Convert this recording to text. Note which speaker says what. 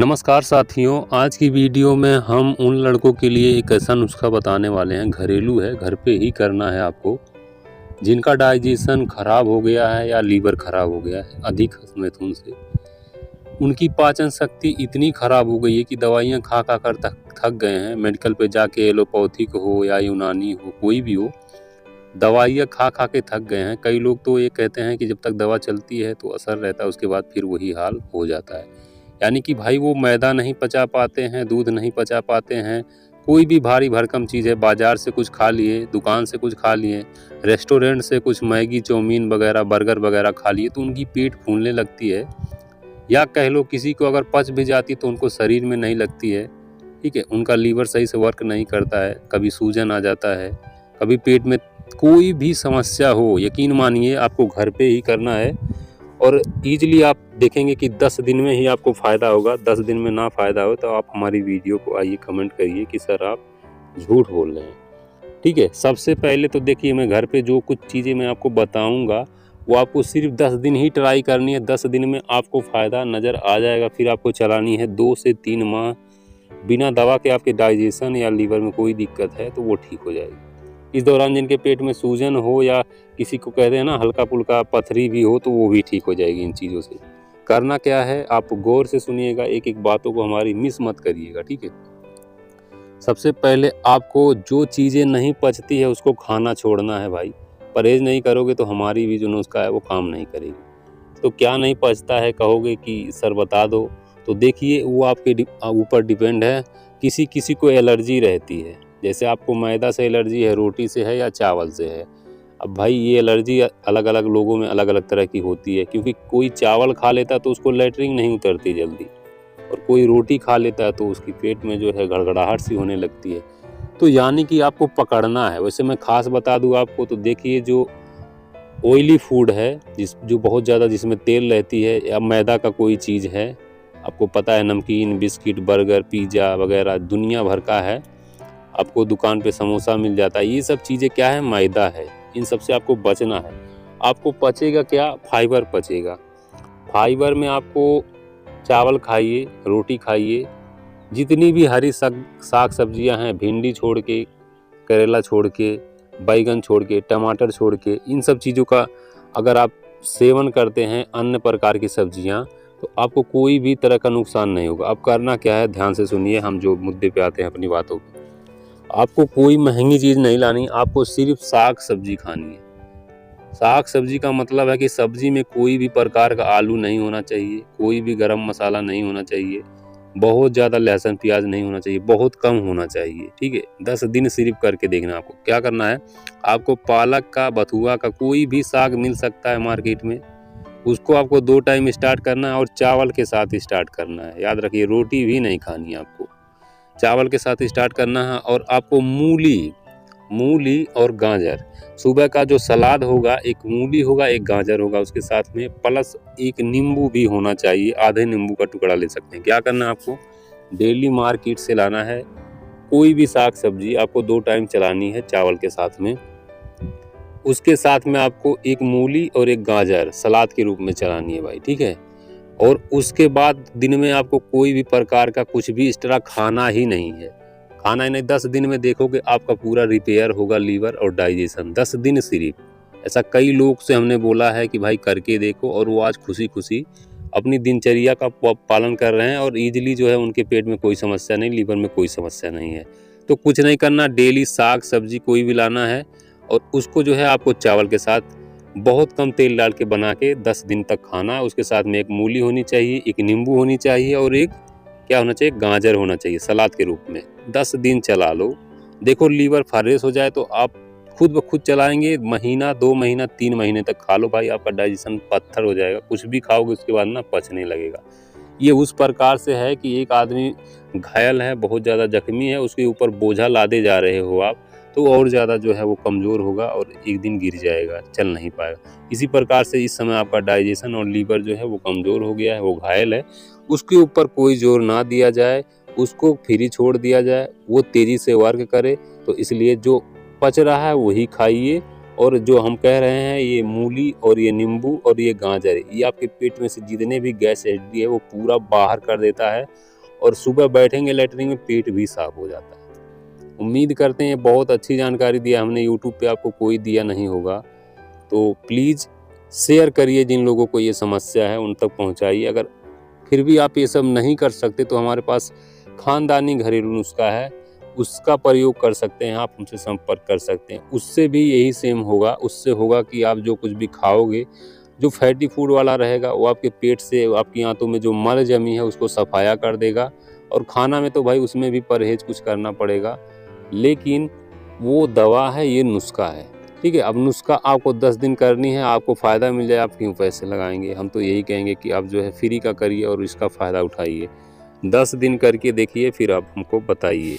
Speaker 1: नमस्कार साथियों, आज की वीडियो में हम उन लड़कों के लिए एक ऐसा नुस्खा बताने वाले हैं, घरेलू है, घर पे ही करना है आपको, जिनका डाइजेशन खराब हो गया है या लीवर खराब हो गया है अधिक मिथुन से। उनकी पाचन शक्ति इतनी खराब हो गई है कि दवाइयाँ खा खा कर थक गए हैं। मेडिकल पे जाके एलोपैथिक हो या यूनानी हो, कोई भी हो, दवाइयाँ खा खा के थक गए हैं। कई लोग तो ये कहते हैं कि जब तक दवा चलती है तो असर रहता है, उसके बाद फिर वही हाल हो जाता है। यानी कि भाई वो मैदा नहीं पचा पाते हैं, दूध नहीं पचा पाते हैं, कोई भी भारी भरकम चीज़ है, बाज़ार से कुछ खा लिए, दुकान से कुछ खा लिए, रेस्टोरेंट से कुछ मैगी चाउमीन वगैरह बर्गर वगैरह खा लिए तो उनकी पेट फूलने लगती है। या कह लो किसी को अगर पच भी जाती तो उनको शरीर में नहीं लगती है, ठीक है। उनका लीवर सही से वर्क नहीं करता है, कभी सूजन आ जाता है, कभी पेट में कोई भी समस्या हो, यकीन मानिए आपको घर पे ही करना है और ईजिली आप देखेंगे कि 10 दिन में ही आपको फ़ायदा होगा। 10 दिन में ना फ़ायदा हो तो आप हमारी वीडियो को आइए कमेंट करिए कि सर आप झूठ बोल रहे हैं, ठीक है। सबसे पहले तो देखिए, मैं घर पे जो कुछ चीज़ें मैं आपको बताऊंगा वो आपको सिर्फ 10 दिन ही ट्राई करनी है। 10 दिन में आपको फ़ायदा नज़र आ जाएगा। फिर आपको चलानी है 2 से 3 माह बिना दवा के। आपके डाइजेशन या लीवर में कोई दिक्कत है तो वो ठीक हो जाएगी। इस दौरान जिनके पेट में सूजन हो या किसी को कहते हैं ना हल्का फुल्का पथरी भी हो तो वो भी ठीक हो जाएगी इन चीज़ों से। करना क्या है, आप गौर से सुनिएगा, एक एक बातों को हमारी मिस मत करिएगा, ठीक है। सबसे पहले आपको जो चीज़ें नहीं पचती है उसको खाना छोड़ना है भाई। परहेज़ नहीं करोगे तो हमारी भी जो नुस्खा है वो काम नहीं करेगी। तो क्या नहीं पचता है कहोगे कि सर बता दो, तो देखिए वो आपके ऊपर डिपेंड है। किसी किसी को एलर्जी रहती है, जैसे आपको मैदा से एलर्जी है, रोटी से है या चावल से है। अब भाई ये एलर्जी अलग अलग लोगों में अलग अलग तरह की होती है, क्योंकि कोई चावल खा लेता है तो उसको लैट्रिन नहीं उतरती जल्दी, और कोई रोटी खा लेता है तो उसकी पेट में जो है गड़गड़ाहट सी होने लगती है। तो यानी कि आपको पकड़ना है। वैसे मैं खास बता दूं आपको, तो देखिए जो ऑयली फूड है, जो बहुत ज़्यादा जिसमें तेल रहती है, या मैदा का कोई चीज़ है, आपको पता है नमकीन, बिस्किट, बर्गर, पिज़्ज़ा वगैरह दुनिया भर का है, आपको दुकान पे समोसा मिल जाता है। ये सब चीज़ें क्या है, मैदा है। इन सब से आपको बचना है। आपको पचेगा क्या, फाइबर पचेगा। फाइबर में आपको चावल खाइए, रोटी खाइए, जितनी भी हरी साग सब्जियां हैं, भिंडी छोड़ के, करेला छोड़ के, बैगन छोड़ के, टमाटर छोड़ के, इन सब चीज़ों का अगर आप सेवन करते हैं, अन्य प्रकार की सब्जियां, तो आपको कोई भी तरह का नुकसान नहीं होगा। अब करना क्या है, ध्यान से सुनिए, हम जो मुद्दे पे आते हैं अपनी बातों पे। आपको कोई महंगी चीज़ नहीं लानी, आपको सिर्फ साग सब्जी खानी है। साग सब्जी का मतलब है कि सब्जी में कोई भी प्रकार का आलू नहीं होना चाहिए, कोई भी गरम मसाला नहीं होना चाहिए, बहुत ज़्यादा लहसुन प्याज नहीं होना चाहिए, बहुत कम होना चाहिए, ठीक है। 10 दिन सिर्फ करके देखना। आपको क्या करना है, आपको पालक का, बथुआ का, कोई भी साग मिल सकता है मार्केट में, उसको आपको 2 टाइम स्टार्ट करना है और चावल के साथ स्टार्ट करना है। याद रखिए, रोटी भी नहीं खानी है आपको, चावल के साथ स्टार्ट करना है। और आपको मूली और गाजर, सुबह का जो सलाद होगा, एक मूली होगा, एक गाजर होगा उसके साथ में, प्लस एक नींबू भी होना चाहिए, आधे नींबू का टुकड़ा ले सकते हैं। क्या करना है, आपको डेली मार्केट से लाना है कोई भी साग सब्जी, आपको 2 टाइम चलानी है चावल के साथ में। उसके साथ में आपको एक मूली और एक गाजर सलाद के रूप में चलानी है भाई, ठीक है। और उसके बाद दिन में आपको कोई भी प्रकार का कुछ भी इस तरह खाना ही नहीं है, खाना ही नहीं। 10 दिन में देखोगे आपका पूरा रिपेयर होगा लीवर और डाइजेशन, 10 दिन सिर्फ। ऐसा कई लोग से हमने बोला है कि भाई करके देखो, और वो आज खुशी खुशी अपनी दिनचर्या का पालन कर रहे हैं और ईजिली जो है उनके पेट में कोई समस्या नहीं, लीवर में कोई समस्या नहीं है। तो कुछ नहीं करना, डेली साग सब्जी कोई भी लाना है और उसको जो है आपको चावल के साथ बहुत कम तेल डाल के बना के 10 दिन तक खाना है। उसके साथ में एक मूली होनी चाहिए, एक नींबू होनी चाहिए और एक क्या होना चाहिए, गाजर होना चाहिए सलाद के रूप में। 10 दिन चला लो, देखो लीवर फ्रेश हो जाए तो आप खुद ब खुद चलाएंगे। महीना, 2 महीना, 3 महीने तक खा लो भाई, आपका डाइजेशन पत्थर हो जाएगा। कुछ भी खाओगे उसके बाद ना पचने लगेगा। ये उस प्रकार से है कि एक आदमी घायल है, बहुत ज़्यादा जख्मी है, उसके ऊपर बोझा लादे जा रहे हो आप, तो और ज़्यादा जो है वो कमज़ोर होगा और एक दिन गिर जाएगा, चल नहीं पाएगा। इसी प्रकार से इस समय आपका डाइजेशन और लीवर जो है वो कमज़ोर हो गया है, वो घायल है। उसके ऊपर कोई जोर ना दिया जाए, उसको फ्री छोड़ दिया जाए, वो तेज़ी से वर्क करे। तो इसलिए जो पच रहा है वही खाइए और जो हम कह रहे हैं ये मूली और ये नींबू और ये गाजर, ये आपके पेट में से जितने भी गैस एसिडिटी है वो पूरा बाहर कर देता है और सुबह बैठेंगे लेटरिन में पेट भी साफ हो जाता है। उम्मीद करते हैं बहुत अच्छी जानकारी दिया हमने, यूट्यूब पे आपको कोई दिया नहीं होगा। तो प्लीज़ शेयर करिए, जिन लोगों को ये समस्या है उन तक पहुंचाइए। अगर फिर भी आप ये सब नहीं कर सकते तो हमारे पास खानदानी घरेलू नुस्खा है, उसका प्रयोग कर सकते हैं, आप हमसे संपर्क कर सकते हैं। उससे भी यही सेम होगा, उससे होगा कि आप जो कुछ भी खाओगे, जो फैटी फूड वाला रहेगा वो आपके पेट से, आपकी आंतों में जो मल जमी है उसको सफाया कर देगा। और खाना में तो भाई उसमें भी परहेज कुछ करना पड़ेगा, लेकिन वो दवा है, ये नुस्खा है, ठीक है। अब नुस्खा आपको 10 दिन करनी है, आपको फ़ायदा मिल जाए, आप क्यों पैसे लगाएंगे। हम तो यही कहेंगे कि आप जो है फ्री का करिए और इसका फ़ायदा उठाइए। 10 दिन करके देखिए, फिर आप हमको बताइए।